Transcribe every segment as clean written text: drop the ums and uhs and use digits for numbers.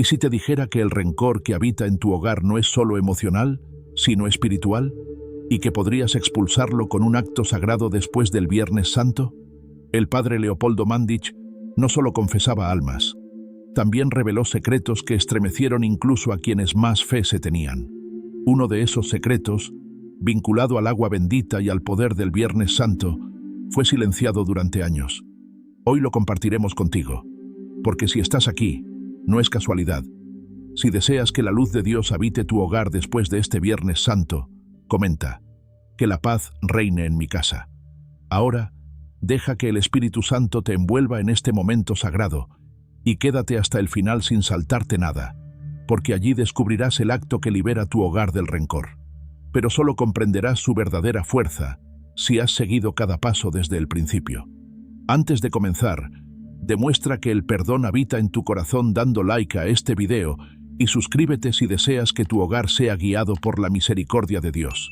¿Y si te dijera que el rencor que habita en tu hogar no es solo emocional, sino espiritual, y que podrías expulsarlo con un acto sagrado después del Viernes Santo? El padre Leopoldo Mandić no solo confesaba almas, también reveló secretos que estremecieron incluso a quienes más fe se tenían. Uno de esos secretos, vinculado al agua bendita y al poder del Viernes Santo, fue silenciado durante años. Hoy lo compartiremos contigo, porque si estás aquí, no es casualidad. Si deseas que la luz de Dios habite tu hogar después de este Viernes Santo, comenta: que la paz reine en mi casa. Ahora, deja que el Espíritu Santo te envuelva en este momento sagrado y quédate hasta el final sin saltarte nada, porque allí descubrirás el acto que libera tu hogar del rencor. Pero solo comprenderás su verdadera fuerza si has seguido cada paso desde el principio. Antes de comenzar, demuestra que el perdón habita en tu corazón dando like a este video y suscríbete si deseas que tu hogar sea guiado por la misericordia de Dios.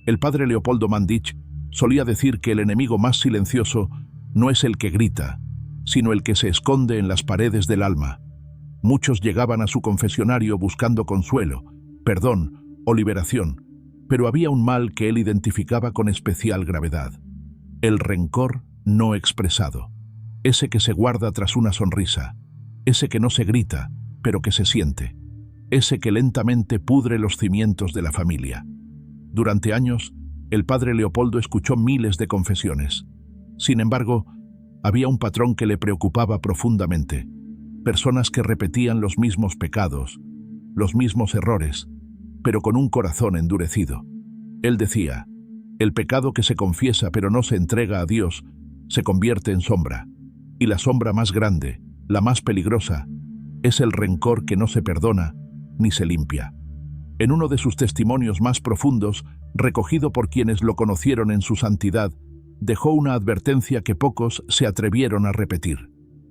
El padre Leopoldo Mandić solía decir que el enemigo más silencioso no es el que grita, sino el que se esconde en las paredes del alma. Muchos llegaban a su confesionario buscando consuelo, perdón o liberación, pero había un mal que él identificaba con especial gravedad: el rencor no expresado. Ese que se guarda tras una sonrisa, ese que no se grita, pero que se siente, ese que lentamente pudre los cimientos de la familia. Durante años, el padre Leopoldo escuchó miles de confesiones. Sin embargo, había un patrón que le preocupaba profundamente: personas que repetían los mismos pecados, los mismos errores, pero con un corazón endurecido. Él decía: el pecado que se confiesa pero no se entrega a Dios se convierte en sombra. Y la sombra más grande, la más peligrosa, es el rencor que no se perdona ni se limpia. En uno de sus testimonios más profundos, recogido por quienes lo conocieron en su santidad, dejó una advertencia que pocos se atrevieron a repetir.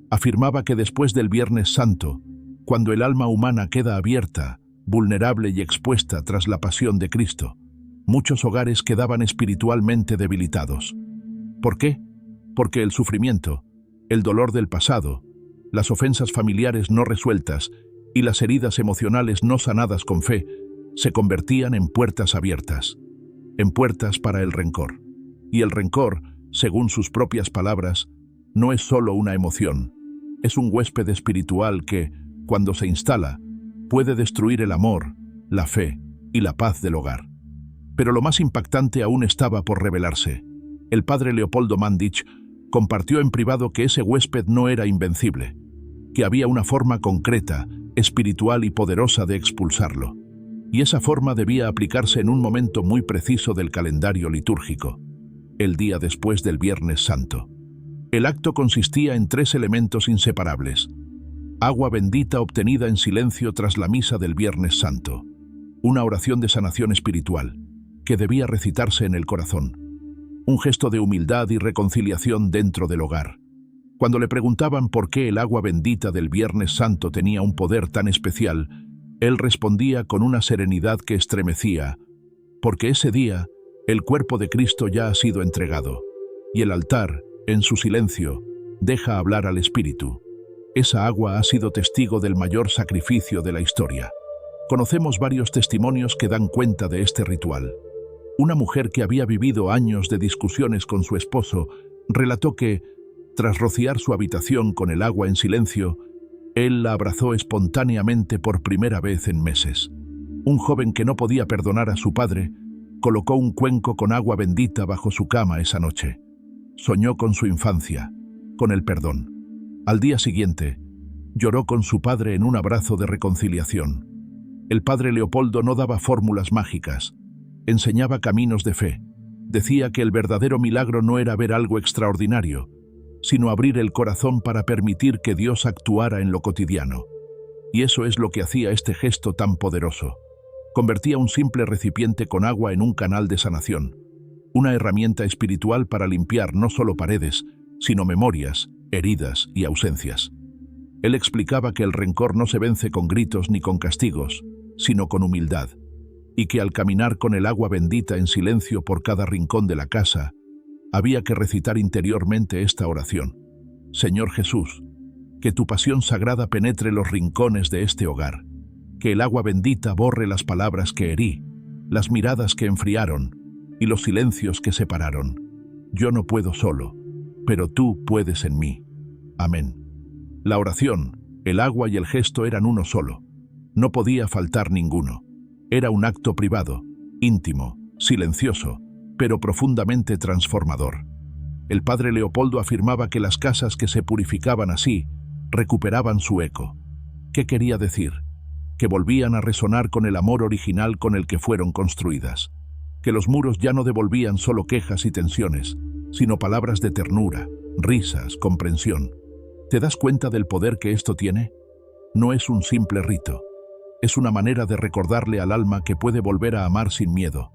Afirmaba que después del Viernes Santo, cuando el alma humana queda abierta, vulnerable y expuesta tras la pasión de Cristo, muchos hogares quedaban espiritualmente debilitados. ¿Por qué? Porque el sufrimiento, el dolor del pasado, las ofensas familiares no resueltas y las heridas emocionales no sanadas con fe se convertían en puertas abiertas, en puertas para el rencor. Y el rencor, según sus propias palabras, no es solo una emoción, es un huésped espiritual que, cuando se instala, puede destruir el amor, la fe y la paz del hogar. Pero lo más impactante aún estaba por revelarse. El padre Leopoldo Mandić compartió en privado que ese huésped no era invencible, que había una forma concreta, espiritual y poderosa de expulsarlo. Y esa forma debía aplicarse en un momento muy preciso del calendario litúrgico, el día después del Viernes Santo. El acto consistía en 3 elementos inseparables: agua bendita obtenida en silencio tras la misa del Viernes Santo, una oración de sanación espiritual, que debía recitarse en el corazón, un gesto de humildad y reconciliación dentro del hogar. Cuando le preguntaban por qué el agua bendita del Viernes Santo tenía un poder tan especial, él respondía con una serenidad que estremecía: porque ese día el cuerpo de Cristo ya ha sido entregado, y el altar, en su silencio, deja hablar al Espíritu. Esa agua ha sido testigo del mayor sacrificio de la historia. Conocemos varios testimonios que dan cuenta de este ritual. Una mujer que había vivido años de discusiones con su esposo relató que, tras rociar su habitación con el agua en silencio, él la abrazó espontáneamente por primera vez en meses. Un joven que no podía perdonar a su padre colocó un cuenco con agua bendita bajo su cama esa noche. Soñó con su infancia, con el perdón. Al día siguiente, lloró con su padre en un abrazo de reconciliación. El padre Leopoldo no daba fórmulas mágicas, enseñaba caminos de fe. Decía que el verdadero milagro no era ver algo extraordinario, sino abrir el corazón para permitir que Dios actuara en lo cotidiano. Y eso es lo que hacía este gesto tan poderoso. Convertía un simple recipiente con agua en un canal de sanación, una herramienta espiritual para limpiar no solo paredes, sino memorias, heridas y ausencias. Él explicaba que el rencor no se vence con gritos ni con castigos, sino con humildad, y que al caminar con el agua bendita en silencio por cada rincón de la casa, había que recitar interiormente esta oración: Señor Jesús, Que tu pasión sagrada penetre los rincones de este hogar. Que el agua bendita borre las palabras que herí, las miradas que enfriaron y los silencios que separaron. Yo no puedo solo, pero tú puedes en mí. Amén. La oración, el agua y el gesto eran uno solo. No podía faltar ninguno. Era un acto privado, íntimo, silencioso, pero profundamente transformador. El padre Leopoldo afirmaba que las casas que se purificaban así recuperaban su eco. ¿Qué quería decir? Que volvían a resonar con el amor original con el que fueron construidas. Que los muros ya no devolvían solo quejas y tensiones, sino palabras de ternura, risas, comprensión. ¿Te das cuenta del poder que esto tiene? No es un simple rito. Es una manera de recordarle al alma que puede volver a amar sin miedo,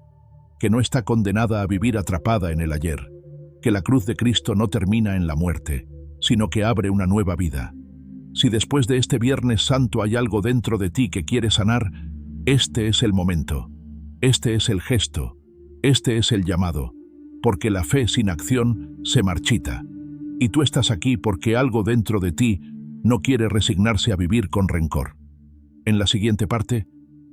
que no está condenada a vivir atrapada en el ayer, que la cruz de Cristo no termina en la muerte, sino que abre una nueva vida. Si después de este Viernes Santo hay algo dentro de ti que quiere sanar, este es el momento, este es el gesto, este es el llamado, porque la fe sin acción se marchita. Y tú estás aquí porque algo dentro de ti no quiere resignarse a vivir con rencor. En la siguiente parte,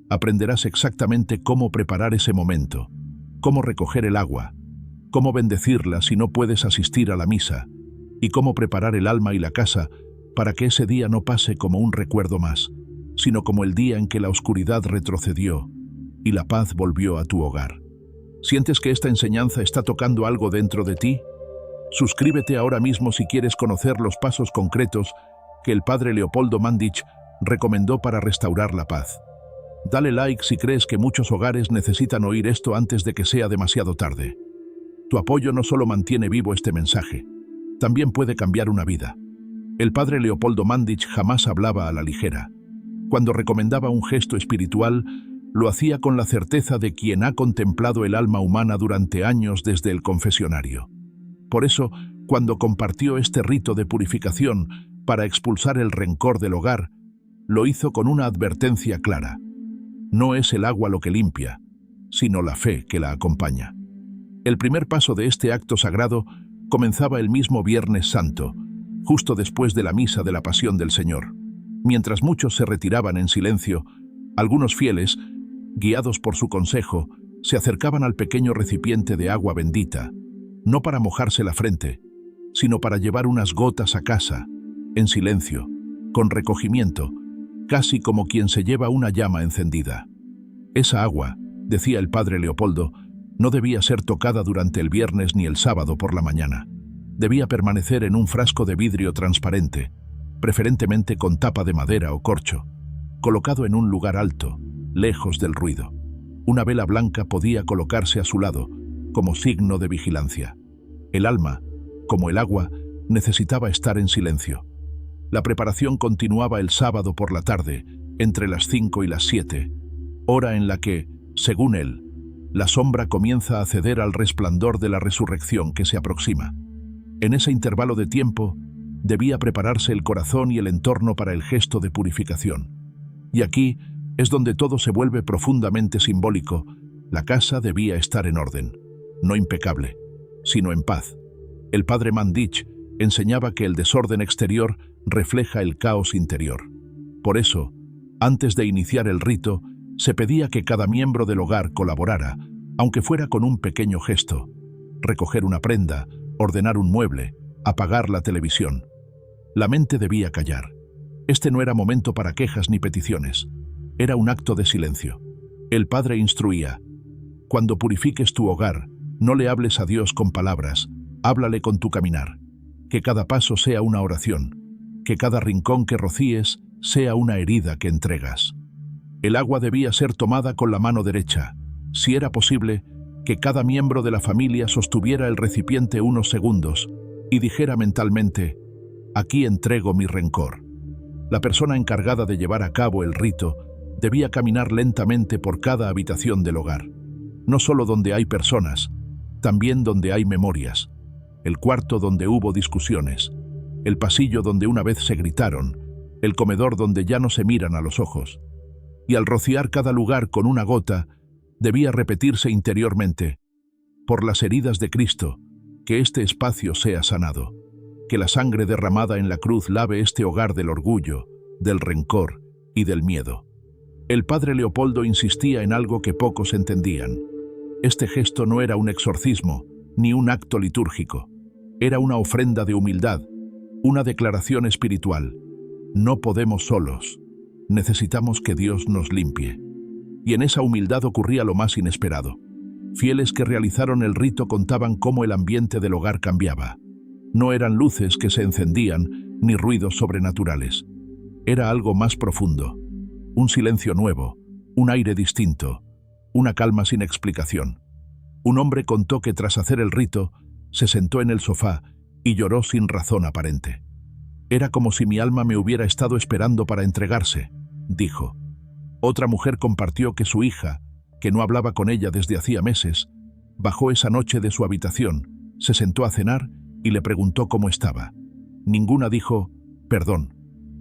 aprenderás exactamente cómo preparar ese momento, cómo recoger el agua, cómo bendecirla si no puedes asistir a la misa, y cómo preparar el alma y la casa para que ese día no pase como un recuerdo más, sino como el día en que la oscuridad retrocedió y la paz volvió a tu hogar. ¿Sientes que esta enseñanza está tocando algo dentro de ti? Suscríbete ahora mismo si quieres conocer los pasos concretos que el padre Leopoldo Mandić recomendó para restaurar la paz. Dale like si crees que muchos hogares necesitan oír esto antes de que sea demasiado tarde. Tu apoyo no solo mantiene vivo este mensaje, también puede cambiar una vida. El padre Leopoldo Mandić jamás hablaba a la ligera. Cuando recomendaba un gesto espiritual, lo hacía con la certeza de quien ha contemplado el alma humana durante años desde el confesionario. Por eso, cuando compartió este rito de purificación para expulsar el rencor del hogar, lo hizo con una advertencia clara. No es el agua lo que limpia, sino la fe que la acompaña. El primer paso de este acto sagrado comenzaba el mismo Viernes Santo, justo después de la misa de la Pasión del Señor. Mientras muchos se retiraban en silencio, algunos fieles, guiados por su consejo, se acercaban al pequeño recipiente de agua bendita, no para mojarse la frente, sino para llevar unas gotas a casa, en silencio, con recogimiento, casi como quien se lleva una llama encendida. Esa agua, decía el padre Leopoldo, no debía ser tocada durante el viernes ni el sábado por la mañana. Debía permanecer en un frasco de vidrio transparente, preferentemente con tapa de madera o corcho, colocado en un lugar alto, lejos del ruido. Una vela blanca podía colocarse a su lado, como signo de vigilancia. El alma, como el agua, necesitaba estar en silencio. La preparación continuaba el sábado por la tarde, entre las 5 y las 7, hora en la que, según él, la sombra comienza a ceder al resplandor de la resurrección que se aproxima. En ese intervalo de tiempo, debía prepararse el corazón y el entorno para el gesto de purificación. Y aquí es donde todo se vuelve profundamente simbólico. La casa debía estar en orden, no impecable, sino en paz. El padre Mandić enseñaba que el desorden exterior refleja el caos interior. Por eso, antes de iniciar el rito, se pedía que cada miembro del hogar colaborara, aunque fuera con un pequeño gesto: recoger una prenda, ordenar un mueble, apagar la televisión. La mente debía callar. Este no era momento para quejas ni peticiones. Era un acto de silencio. El padre instruía: cuando purifiques tu hogar, no le hables a Dios con palabras, háblale con tu caminar. Que cada paso sea una oración, que cada rincón que rocíes sea una herida que entregas. El agua debía ser tomada con la mano derecha. Si era posible, que cada miembro de la familia sostuviera el recipiente unos segundos y dijera mentalmente: aquí entrego mi rencor. La persona encargada de llevar a cabo el rito debía caminar lentamente por cada habitación del hogar. No solo donde hay personas, también donde hay memorias. El cuarto donde hubo discusiones, el pasillo donde una vez se gritaron, el comedor donde ya no se miran a los ojos. Y al rociar cada lugar con una gota, debía repetirse interiormente: por las heridas de Cristo, que este espacio sea sanado, que la sangre derramada en la cruz lave este hogar del orgullo, del rencor y del miedo. El padre Leopoldo insistía en algo que pocos entendían. Este gesto no era un exorcismo, ni un acto litúrgico. Era una ofrenda de humildad, una declaración espiritual. No podemos solos. Necesitamos que Dios nos limpie. Y en esa humildad ocurría lo más inesperado. Fieles que realizaron el rito contaban cómo el ambiente del hogar cambiaba. No eran luces que se encendían, ni ruidos sobrenaturales. Era algo más profundo. Un silencio nuevo, un aire distinto, una calma sin explicación. Un hombre contó que tras hacer el rito, se sentó en el sofá y lloró sin razón aparente. Era como si mi alma me hubiera estado esperando para entregarse, dijo. Otra mujer compartió que su hija, que no hablaba con ella desde hacía meses, bajó esa noche de su habitación, se sentó a cenar y le preguntó cómo estaba. Ninguna dijo, perdón,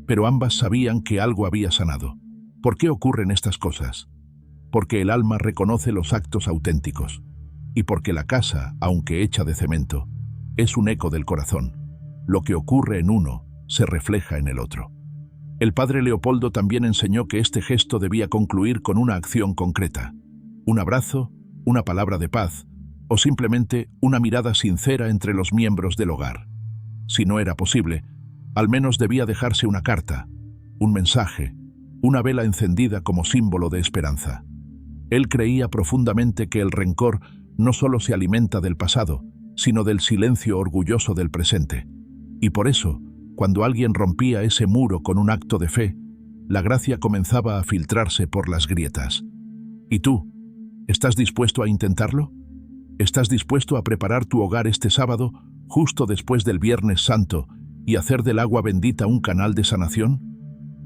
pero ambas sabían que algo había sanado. ¿Por qué ocurren estas cosas? Porque el alma reconoce los actos auténticos, y porque la casa, aunque hecha de cemento, es un eco del corazón. Lo que ocurre en uno se refleja en el otro. El padre Leopoldo también enseñó que este gesto debía concluir con una acción concreta. Un abrazo, una palabra de paz, o simplemente una mirada sincera entre los miembros del hogar. Si no era posible, al menos debía dejarse una carta, un mensaje, una vela encendida como símbolo de esperanza. Él creía profundamente que el rencor no solo se alimenta del pasado, sino del silencio orgulloso del presente. Y por eso, cuando alguien rompía ese muro con un acto de fe, la gracia comenzaba a filtrarse por las grietas. ¿Y tú? ¿Estás dispuesto a intentarlo? ¿Estás dispuesto a preparar tu hogar este sábado, justo después del Viernes Santo, y hacer del agua bendita un canal de sanación?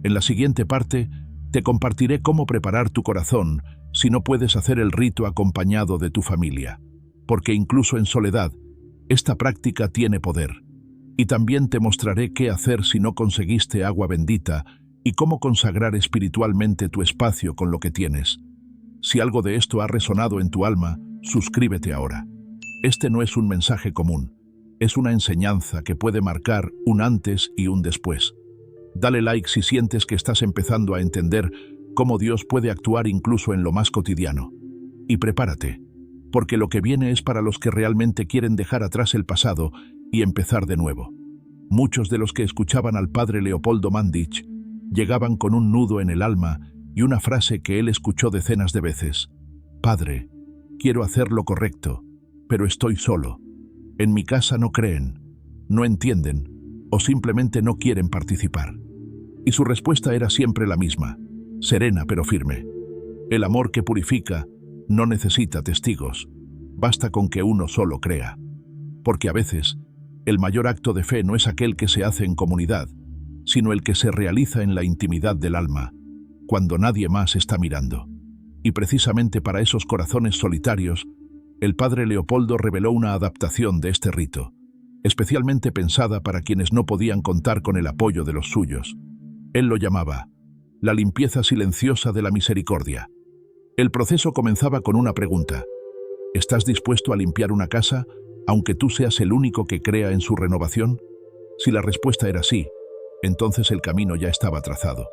En la siguiente parte, te compartiré cómo preparar tu corazón si no puedes hacer el rito acompañado de tu familia. Porque incluso en soledad, esta práctica tiene poder. Y también te mostraré qué hacer si no conseguiste agua bendita y cómo consagrar espiritualmente tu espacio con lo que tienes. Si algo de esto ha resonado en tu alma, suscríbete ahora. Este no es un mensaje común, es una enseñanza que puede marcar un antes y un después. Dale like si sientes que estás empezando a entender cómo Dios puede actuar incluso en lo más cotidiano. Y prepárate, porque lo que viene es para los que realmente quieren dejar atrás el pasado y empezar de nuevo. Muchos de los que escuchaban al padre Leopoldo Mandić llegaban con un nudo en el alma y una frase que él escuchó decenas de veces. Padre, quiero hacer lo correcto, pero estoy solo. En mi casa no creen, no entienden o simplemente no quieren participar. Y su respuesta era siempre la misma, serena pero firme. El amor que purifica no necesita testigos, basta con que uno solo crea. Porque a veces, el mayor acto de fe no es aquel que se hace en comunidad, sino el que se realiza en la intimidad del alma, cuando nadie más está mirando. Y precisamente para esos corazones solitarios, el padre Leopoldo reveló una adaptación de este rito, especialmente pensada para quienes no podían contar con el apoyo de los suyos. Él lo llamaba la limpieza silenciosa de la misericordia. El proceso comenzaba con una pregunta. ¿Estás dispuesto a limpiar una casa, aunque tú seas el único que crea en su renovación? Si la respuesta era sí, entonces el camino ya estaba trazado.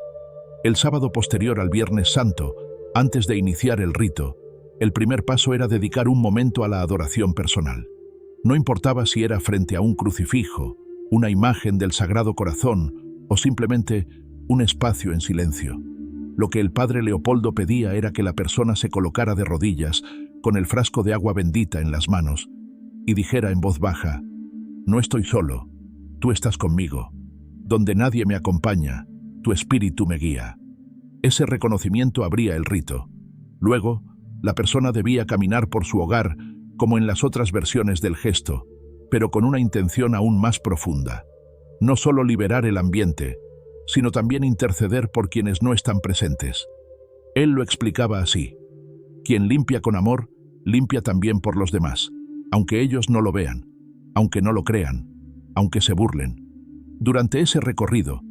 El sábado posterior al Viernes Santo, antes de iniciar el rito, el primer paso era dedicar un momento a la adoración personal. No importaba si era frente a un crucifijo, una imagen del Sagrado Corazón o simplemente un espacio en silencio. Lo que el padre Leopoldo pedía era que la persona se colocara de rodillas con el frasco de agua bendita en las manos y dijera en voz baja, no estoy solo, tú estás conmigo. Donde nadie me acompaña, tu espíritu me guía. Ese reconocimiento abría el rito. Luego, la persona debía caminar por su hogar como en las otras versiones del gesto, pero con una intención aún más profunda. No solo liberar el ambiente, sino también interceder por quienes no están presentes. Él lo explicaba así. Quien limpia con amor, limpia también por los demás, aunque ellos no lo vean, aunque no lo crean, aunque se burlen. Durante ese recorrido,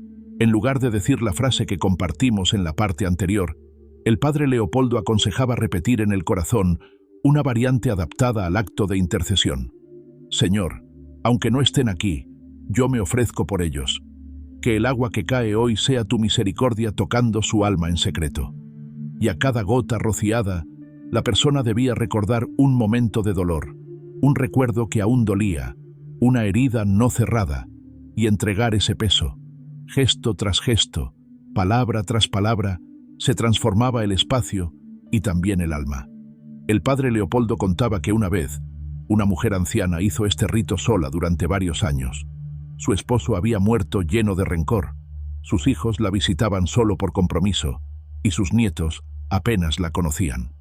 en lugar de decir la frase que compartimos en la parte anterior, el padre Leopoldo aconsejaba repetir en el corazón una variante adaptada al acto de intercesión. Señor, aunque no estén aquí, yo me ofrezco por ellos. Que el agua que cae hoy sea tu misericordia tocando su alma en secreto. Y a cada gota rociada, la persona debía recordar un momento de dolor, un recuerdo que aún dolía, una herida no cerrada, y entregar ese peso. Gesto tras gesto, palabra tras palabra, se transformaba el espacio y también el alma. El padre Leopoldo contaba que una vez, una mujer anciana hizo este rito sola durante varios años. Su esposo había muerto lleno de rencor, sus hijos la visitaban solo por compromiso, y sus nietos apenas la conocían.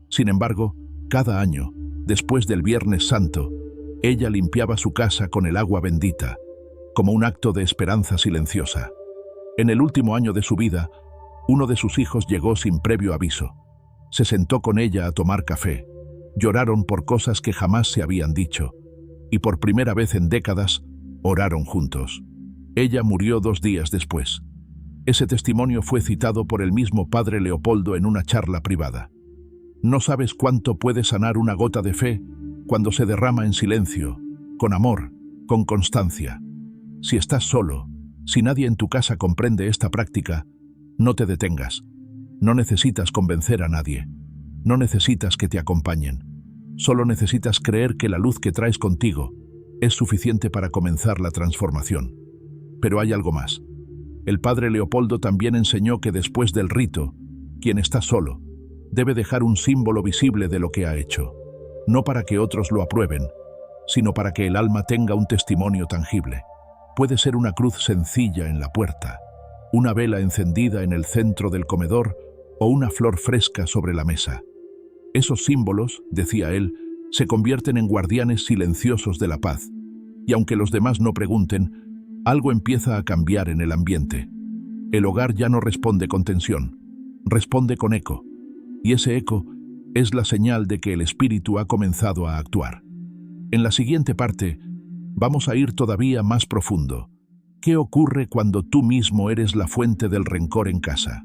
Sin embargo, cada año, después del Viernes Santo, ella limpiaba su casa con el agua bendita, como un acto de esperanza silenciosa. En el último año de su vida, uno de sus hijos llegó sin previo aviso. Se sentó con ella a tomar café. Lloraron por cosas que jamás se habían dicho, y por primera vez en décadas, oraron juntos. Ella murió 2 días después. Ese testimonio fue citado por el mismo padre Leopoldo en una charla privada. No sabes cuánto puede sanar una gota de fe cuando se derrama en silencio, con amor, con constancia. Si estás solo, si nadie en tu casa comprende esta práctica, no te detengas. No necesitas convencer a nadie. No necesitas que te acompañen. Solo necesitas creer que la luz que traes contigo es suficiente para comenzar la transformación. Pero hay algo más. El padre Leopoldo también enseñó que después del rito, quien está solo, debe dejar un símbolo visible de lo que ha hecho, no para que otros lo aprueben, sino para que el alma tenga un testimonio tangible. Puede ser una cruz sencilla en la puerta, una vela encendida en el centro del comedor o una flor fresca sobre la mesa. Esos símbolos, decía él, se convierten en guardianes silenciosos de la paz, y aunque los demás no pregunten, algo empieza a cambiar en el ambiente. El hogar ya no responde con tensión, responde con eco, y ese eco es la señal de que el espíritu ha comenzado a actuar. En la siguiente parte, vamos a ir todavía más profundo. ¿Qué ocurre cuando tú mismo eres la fuente del rencor en casa?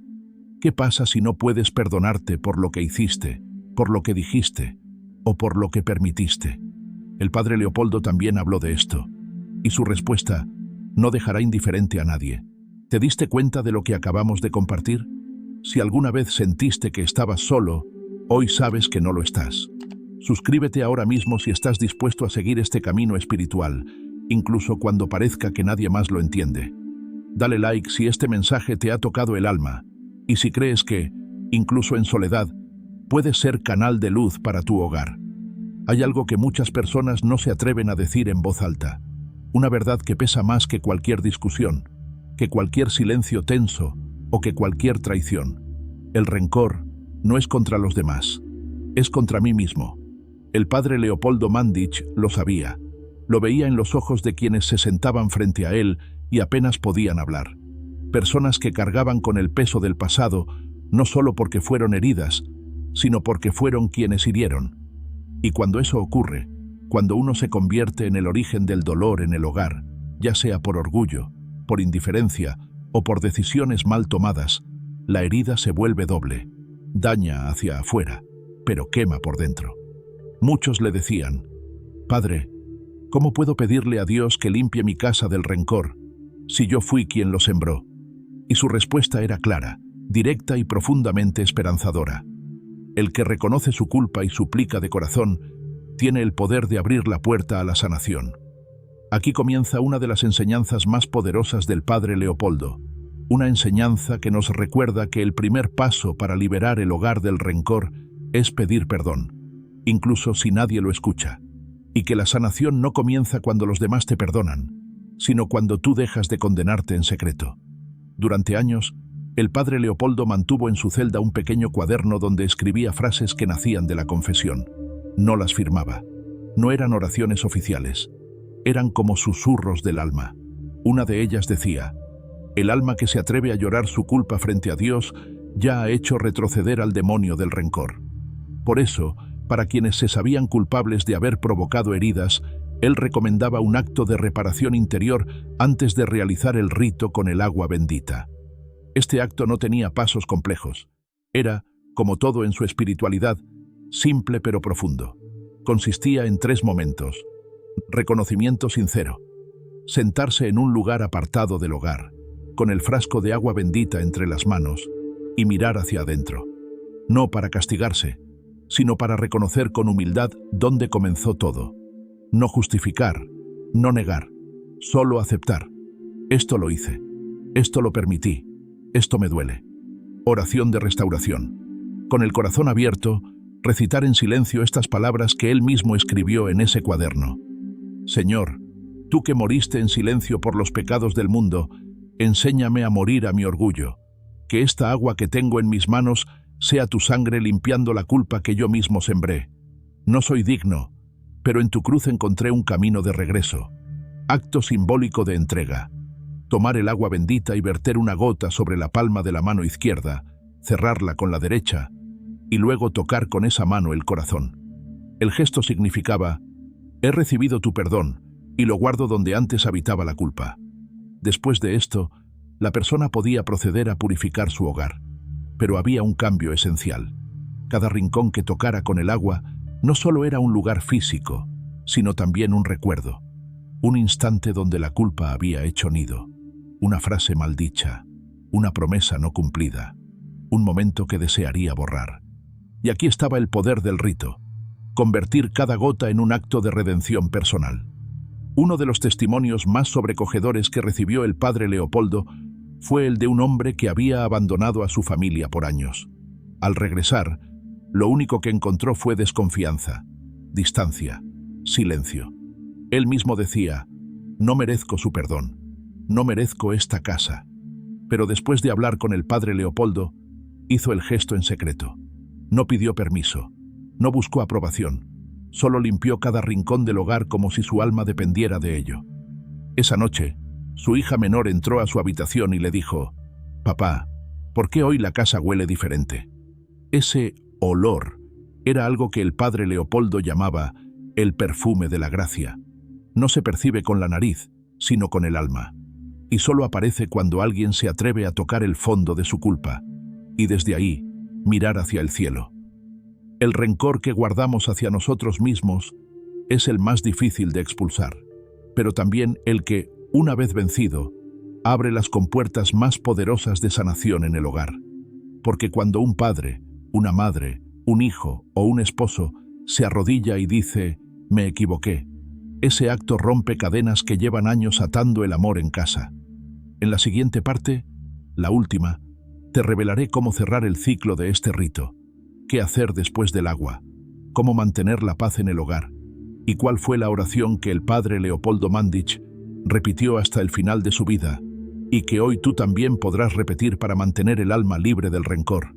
¿Qué pasa si no puedes perdonarte por lo que hiciste, por lo que dijiste o por lo que permitiste? El padre Leopoldo también habló de esto, y su respuesta no dejará indiferente a nadie. ¿Te diste cuenta de lo que acabamos de compartir? Si alguna vez sentiste que estabas solo, hoy sabes que no lo estás. Suscríbete ahora mismo si estás dispuesto a seguir este camino espiritual, incluso cuando parezca que nadie más lo entiende. Dale like si este mensaje te ha tocado el alma, y si crees que, incluso en soledad, puedes ser canal de luz para tu hogar. Hay algo que muchas personas no se atreven a decir en voz alta, una verdad que pesa más que cualquier discusión, que cualquier silencio tenso o que cualquier traición. El rencor no es contra los demás, es contra mí mismo. El padre Leopoldo Mandić lo sabía, lo veía en los ojos de quienes se sentaban frente a él y apenas podían hablar. Personas que cargaban con el peso del pasado, no solo porque fueron heridas, sino porque fueron quienes hirieron. Y cuando eso ocurre, cuando uno se convierte en el origen del dolor en el hogar, ya sea por orgullo, por indiferencia o por decisiones mal tomadas, la herida se vuelve doble, daña hacia afuera, pero quema por dentro. Muchos le decían, «Padre, ¿cómo puedo pedirle a Dios que limpie mi casa del rencor si yo fui quien lo sembró?» Y su respuesta era clara, directa y profundamente esperanzadora. El que reconoce su culpa y suplica de corazón, tiene el poder de abrir la puerta a la sanación. Aquí comienza una de las enseñanzas más poderosas del padre Leopoldo, una enseñanza que nos recuerda que el primer paso para liberar el hogar del rencor es pedir perdón, incluso si nadie lo escucha, y que la sanación no comienza cuando los demás te perdonan, sino cuando tú dejas de condenarte en secreto. Durante años, el padre Leopoldo mantuvo en su celda un pequeño cuaderno donde escribía frases que nacían de la confesión. No las firmaba. No eran oraciones oficiales. Eran como susurros del alma. Una de ellas decía, «El alma que se atreve a llorar su culpa frente a Dios ya ha hecho retroceder al demonio del rencor». Por eso, para quienes se sabían culpables de haber provocado heridas, él recomendaba un acto de reparación interior antes de realizar el rito con el agua bendita. Este acto no tenía pasos complejos. Era, como todo en su espiritualidad, simple pero profundo. Consistía en 3 momentos. Reconocimiento sincero. sentarse en un lugar apartado del hogar, con el frasco de agua bendita entre las manos, y mirar hacia adentro. No para castigarse, sino para reconocer con humildad dónde comenzó todo. No justificar, no negar, solo aceptar. Esto lo hice, esto lo permití, esto me duele. Oración de restauración. Con el corazón abierto, recitar en silencio estas palabras que él mismo escribió en ese cuaderno. Señor, tú que moriste en silencio por los pecados del mundo, enséñame a morir a mi orgullo. Que esta agua que tengo en mis manos sea tu sangre limpiando la culpa que yo mismo sembré. No soy digno, pero en tu cruz encontré un camino de regreso. Acto simbólico de entrega. Tomar el agua bendita y verter una gota sobre la palma de la mano izquierda, cerrarla con la derecha, y luego tocar con esa mano el corazón. El gesto significaba: he recibido tu perdón, y lo guardo donde antes habitaba la culpa. Después de esto, la persona podía proceder a purificar su hogar. Pero había un cambio esencial. Cada rincón que tocara con el agua no solo era un lugar físico, sino también un recuerdo. Un instante donde la culpa había hecho nido. Una frase maldicha, una promesa no cumplida, un momento que desearía borrar. Y aquí estaba el poder del rito: convertir cada gota en un acto de redención personal. Uno de los testimonios más sobrecogedores que recibió el padre Leopoldo fue el de un hombre que había abandonado a su familia por años. Al regresar, lo único que encontró fue desconfianza, distancia, silencio. Él mismo decía: no merezco su perdón, no merezco esta casa. Pero después de hablar con el padre Leopoldo, hizo el gesto en secreto. No pidió permiso, no buscó aprobación, solo limpió cada rincón del hogar como si su alma dependiera de ello. Esa noche, su hija menor entró a su habitación y le dijo: «Papá, ¿por qué hoy la casa huele diferente?». Ese olor era algo que el padre Leopoldo llamaba el perfume de la gracia. No se percibe con la nariz, sino con el alma. Y solo aparece cuando alguien se atreve a tocar el fondo de su culpa, y desde ahí, mirar hacia el cielo. El rencor que guardamos hacia nosotros mismos es el más difícil de expulsar, pero también el que, una vez vencido, abre las compuertas más poderosas de sanación en el hogar. Porque cuando un padre, una madre, un hijo o un esposo se arrodilla y dice: «me equivoqué», ese acto rompe cadenas que llevan años atando el amor en casa. En la siguiente parte, la última, te revelaré cómo cerrar el ciclo de este rito, qué hacer después del agua, cómo mantener la paz en el hogar, y cuál fue la oración que el padre Leopoldo Mandić repitió hasta el final de su vida, y que hoy tú también podrás repetir para mantener el alma libre del rencor.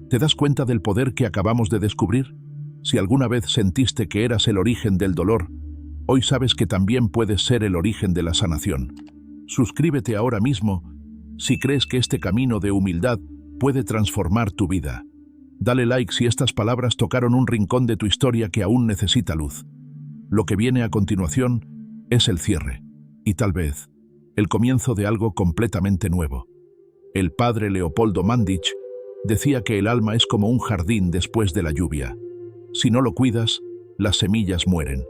¿Te das cuenta del poder que acabamos de descubrir? Si alguna vez sentiste que eras el origen del dolor, hoy sabes que también puedes ser el origen de la sanación. Suscríbete ahora mismo si crees que este camino de humildad puede transformar tu vida. Dale like si estas palabras tocaron un rincón de tu historia que aún necesita luz. Lo que viene a continuación es el cierre, y tal vez el comienzo de algo completamente nuevo. El padre Leopoldo Mandić decía que el alma es como un jardín después de la lluvia. Si no lo cuidas, las semillas mueren.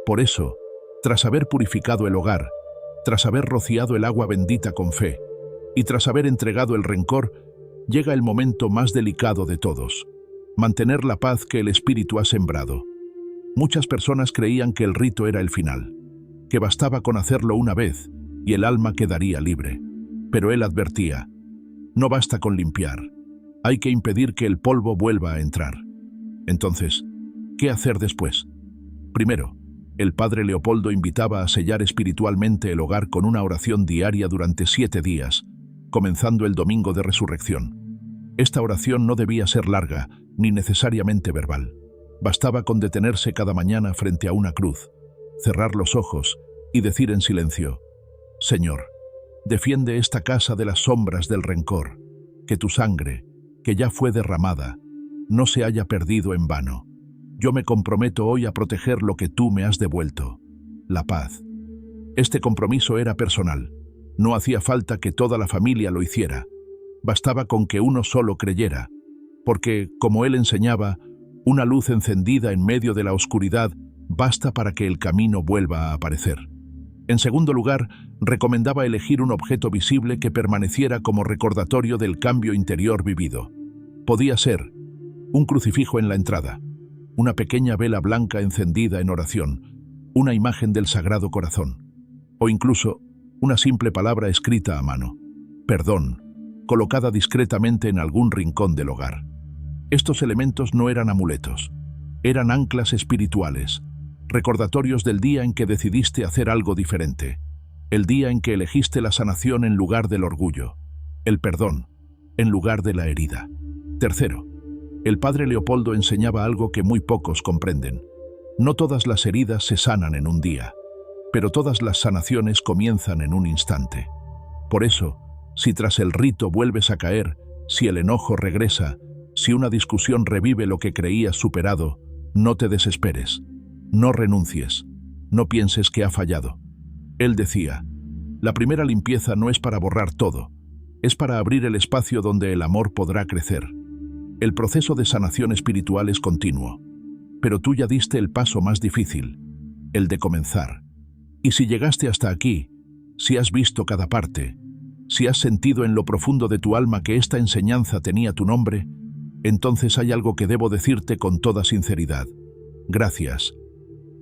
Por eso, tras haber purificado el hogar, tras haber rociado el agua bendita con fe, y tras haber entregado el rencor, llega el momento más delicado de todos: mantener la paz que el Espíritu ha sembrado. Muchas personas creían que el rito era el final, que bastaba con hacerlo una vez y el alma quedaría libre. Pero él advertía: no basta con limpiar, hay que impedir que el polvo vuelva a entrar. Entonces, ¿qué hacer después? Primero, el padre Leopoldo invitaba a sellar espiritualmente el hogar con una oración diaria durante 7 días, comenzando el domingo de resurrección. Esta oración no debía ser larga, ni necesariamente verbal. Bastaba con detenerse cada mañana frente a una cruz, cerrar los ojos y decir en silencio: «Señor, defiende esta casa de las sombras del rencor, que tu sangre, que ya fue derramada, no se haya perdido en vano. Yo me comprometo hoy a proteger lo que tú me has devuelto, la paz». Este compromiso era personal. No hacía falta que toda la familia lo hiciera. Bastaba con que uno solo creyera, porque, como él enseñaba, una luz encendida en medio de la oscuridad basta para que el camino vuelva a aparecer. En segundo lugar, recomendaba elegir un objeto visible que permaneciera como recordatorio del cambio interior vivido. Podía ser un crucifijo en la entrada, una pequeña vela blanca encendida en oración, una imagen del Sagrado Corazón, o incluso una simple palabra escrita a mano, perdón, colocada discretamente en algún rincón del hogar. Estos elementos no eran amuletos, eran anclas espirituales, recordatorios del día en que decidiste hacer algo diferente, el día en que elegiste la sanación en lugar del orgullo, el perdón en lugar de la herida. Tercero, el padre Leopoldo enseñaba algo que muy pocos comprenden. No todas las heridas se sanan en un día, pero todas las sanaciones comienzan en un instante. Por eso, si tras el rito vuelves a caer, si el enojo regresa, si una discusión revive lo que creías superado, no te desesperes, no renuncies, no pienses que ha fallado. Él decía, la primera limpieza no es para borrar todo, es para abrir el espacio donde el amor podrá crecer. El proceso de sanación espiritual es continuo, pero tú ya diste el paso más difícil, el de comenzar. Y si llegaste hasta aquí, si has visto cada parte, si has sentido en lo profundo de tu alma que esta enseñanza tenía tu nombre, entonces hay algo que debo decirte con toda sinceridad. Gracias.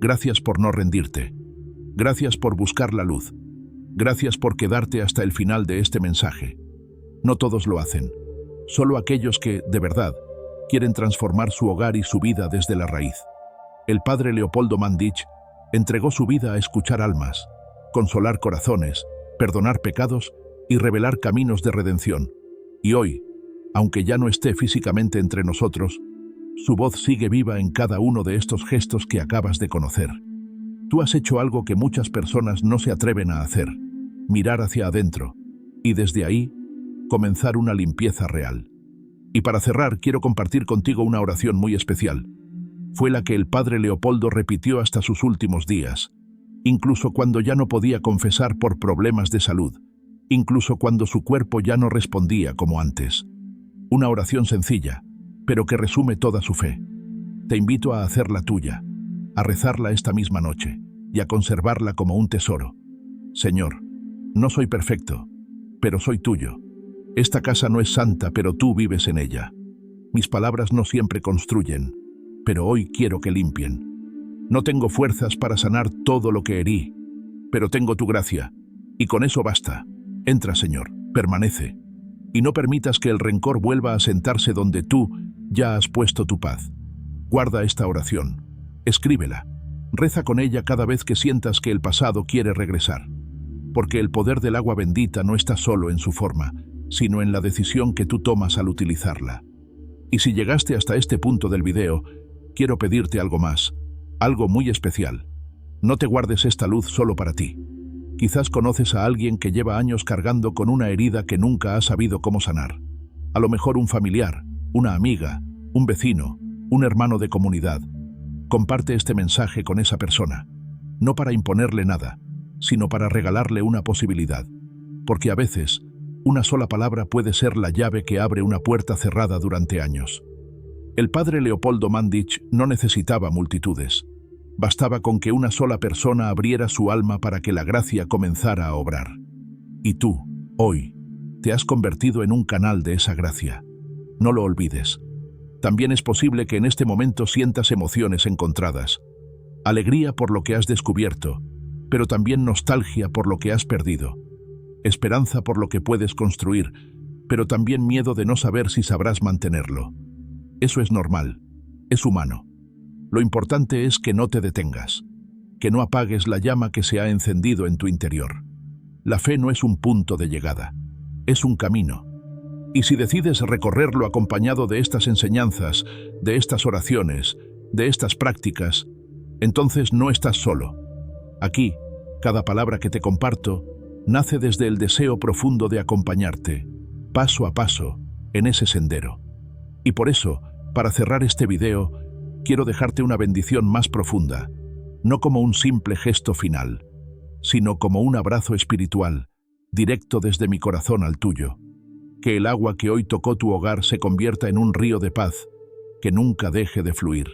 Gracias por no rendirte. Gracias por buscar la luz. Gracias por quedarte hasta el final de este mensaje. No todos lo hacen. Solo aquellos que, de verdad, quieren transformar su hogar y su vida desde la raíz. El padre Leopoldo Mandić entregó su vida a escuchar almas, consolar corazones, perdonar pecados y revelar caminos de redención. Y hoy, aunque ya no esté físicamente entre nosotros, su voz sigue viva en cada uno de estos gestos que acabas de conocer. Tú has hecho algo que muchas personas no se atreven a hacer, mirar hacia adentro, y desde ahí, comenzar una limpieza real. Y para cerrar, quiero compartir contigo una oración muy especial. Fue la que el padre Leopoldo repitió hasta sus últimos días, incluso cuando ya no podía confesar por problemas de salud, incluso cuando su cuerpo ya no respondía como antes. Una oración sencilla, pero que resume toda su fe. Te invito a hacerla tuya, a rezarla esta misma noche y a conservarla como un tesoro. Señor, no soy perfecto, pero soy tuyo. Esta casa no es santa, pero tú vives en ella. Mis palabras no siempre construyen, pero hoy quiero que limpien. No tengo fuerzas para sanar todo lo que herí, pero tengo tu gracia, y con eso basta. Entra, Señor, permanece, y no permitas que el rencor vuelva a sentarse donde tú ya has puesto tu paz. Guarda esta oración, escríbela, reza con ella cada vez que sientas que el pasado quiere regresar, porque el poder del agua bendita no está solo en su forma, sino en la decisión que tú tomas al utilizarla. Y si llegaste hasta este punto del video, quiero pedirte algo más, algo muy especial. No te guardes esta luz solo para ti. Quizás conoces a alguien que lleva años cargando con una herida que nunca ha sabido cómo sanar. A lo mejor un familiar, una amiga, un vecino, un hermano de comunidad. Comparte este mensaje con esa persona, no para imponerle nada, sino para regalarle una posibilidad. Porque a veces, una sola palabra puede ser la llave que abre una puerta cerrada durante años. El padre Leopoldo Mandić no necesitaba multitudes. Bastaba con que una sola persona abriera su alma para que la gracia comenzara a obrar. Y tú, hoy, te has convertido en un canal de esa gracia. No lo olvides. También es posible que en este momento sientas emociones encontradas. Alegría por lo que has descubierto, pero también nostalgia por lo que has perdido. Esperanza por lo que puedes construir, pero también miedo de no saber si sabrás mantenerlo. Eso es normal, es humano. Lo importante es que no te detengas, que no apagues la llama que se ha encendido en tu interior. La fe no es un punto de llegada, es un camino. Y si decides recorrerlo acompañado de estas enseñanzas, de estas oraciones, de estas prácticas, entonces no estás solo. Aquí, cada palabra que te comparto nace desde el deseo profundo de acompañarte, paso a paso, en ese sendero. Y por eso, para cerrar este video, quiero dejarte una bendición más profunda, no como un simple gesto final, sino como un abrazo espiritual, directo desde mi corazón al tuyo. Que el agua que hoy tocó tu hogar se convierta en un río de paz, que nunca deje de fluir.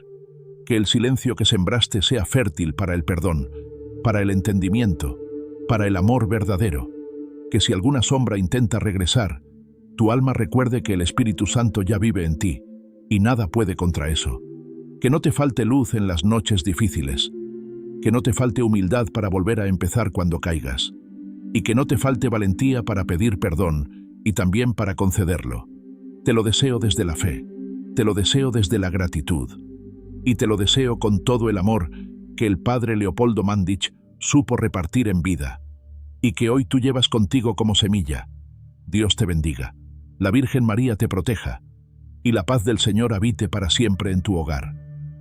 Que el silencio que sembraste sea fértil para el perdón, para el entendimiento para el amor verdadero, que si alguna sombra intenta regresar, tu alma recuerde que el Espíritu Santo ya vive en ti, y nada puede contra eso. Que no te falte luz en las noches difíciles, que no te falte humildad para volver a empezar cuando caigas, y que no te falte valentía para pedir perdón y también para concederlo. Te lo deseo desde la fe, te lo deseo desde la gratitud, y te lo deseo con todo el amor que el padre Leopoldo Mandić supo repartir en vida, y que hoy tú llevas contigo como semilla. Dios te bendiga, la Virgen María te proteja, y la paz del Señor habite para siempre en tu hogar.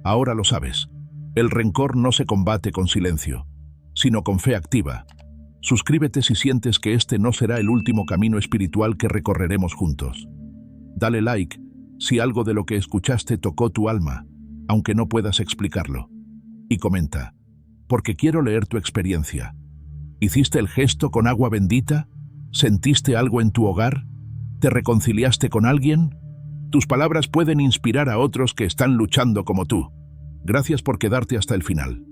Ahora lo sabes, el rencor no se combate con silencio, sino con fe activa. Suscríbete si sientes que este no será el último camino espiritual que recorreremos juntos. Dale like si algo de lo que escuchaste tocó tu alma, aunque no puedas explicarlo. Y comenta, porque quiero leer tu experiencia. ¿Hiciste el gesto con agua bendita? ¿Sentiste algo en tu hogar? ¿Te reconciliaste con alguien? Tus palabras pueden inspirar a otros que están luchando como tú. Gracias por quedarte hasta el final.